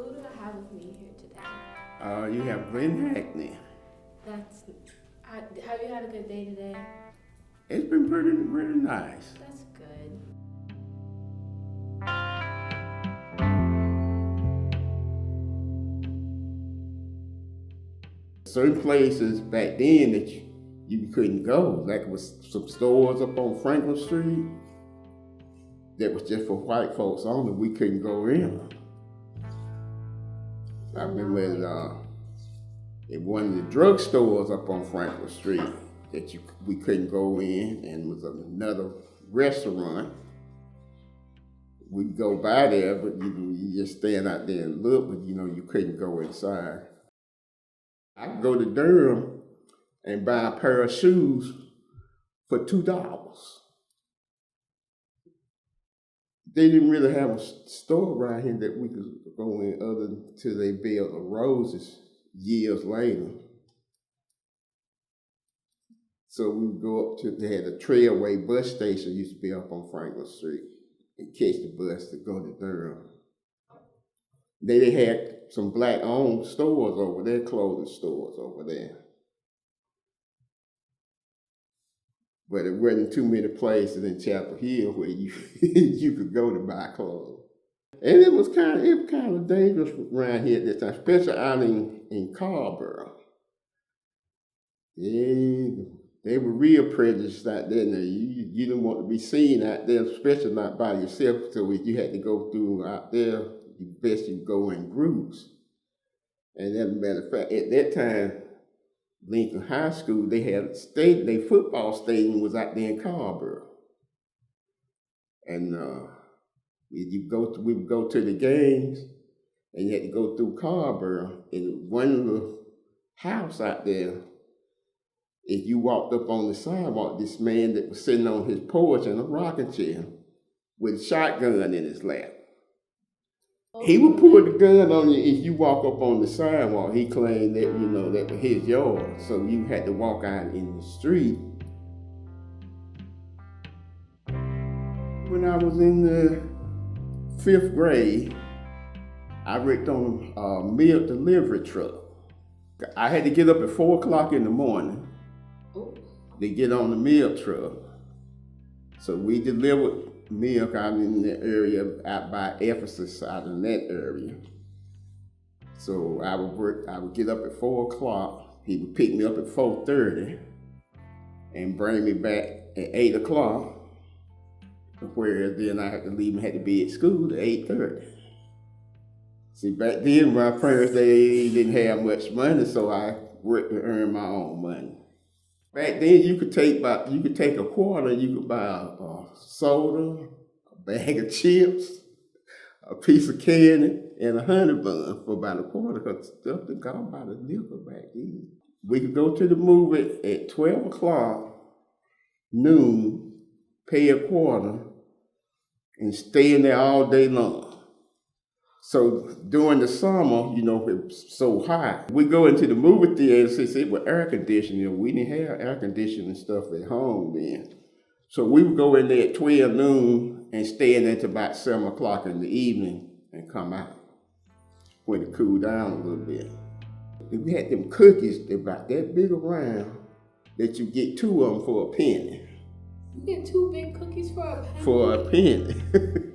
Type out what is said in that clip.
Who do I have with me here today? You have Glynn Hackney. Have you had a good day today? It's been pretty nice. That's good. Certain places back then that you couldn't go, like was some stores up on Franklin Street that was just for white folks only. We couldn't go in. I remember in one of the drugstores up on Franklin Street that we couldn't go in, and was another restaurant. We'd go by there, but you just stand out there and look, but you couldn't go inside. I could go to Durham and buy a pair of shoes for $2. They didn't really have a store around here that we could go in other until they built the Roses years later. So we would go up to, they had a Trailway bus station used to be up on Franklin Street, and catch the bus to go to Durham. They had some black-owned stores over there, clothing stores over there. But it wasn't too many places in Chapel Hill where you you could go to buy clothes. And it was kind of dangerous around here at this time, especially out in Carrboro. Yeah, they were real prejudiced out there. Now, you didn't want to be seen out there, especially not by yourself. So if you had to go through out there, best you go in groups. And as a matter of fact, at that time, Lincoln High School, they had their football stadium was out there in Carrboro. And we would go to the games, and you had to go through Carrboro. And one of the house out there, if you walked up on the sidewalk, this man that was sitting on his porch in a rocking chair with a shotgun in his lap. He would pull the gun on you if you walk up on the sidewalk. He claimed that, that was his yard. So you had to walk out in the street. When I was in the 5th grade, I worked on a milk delivery truck. I had to get up at 4 o'clock in the morning to get on the milk truck. So we delivered milk out in the area, out by Ephesus, out in that area. So I would get up at 4 o'clock. He would pick me up at 4:30 and bring me back at 8 o'clock, whereas then I had to leave and had to be at school at 8:30. See, back then my parents, they didn't have much money, so I worked to earn my own money. Back then, you could take a quarter, you could buy a soda, a bag of chips, a piece of candy, and a honey bun for about a quarter, because stuff that got about a nickel back then. We could go to the movie at 12 o'clock, noon, pay a quarter, and stay in there all day long. So during the summer, it was so hot. We go into the movie theater, since it was air conditioning. We didn't have air conditioning stuff at home then. So we would go in there at 12 noon and stay in there until about 7 o'clock in the evening and come out when it cooled down a little bit. And we had them cookies about that big around that you get 2 of them for a penny. You get 2 big cookies for a penny? For a penny.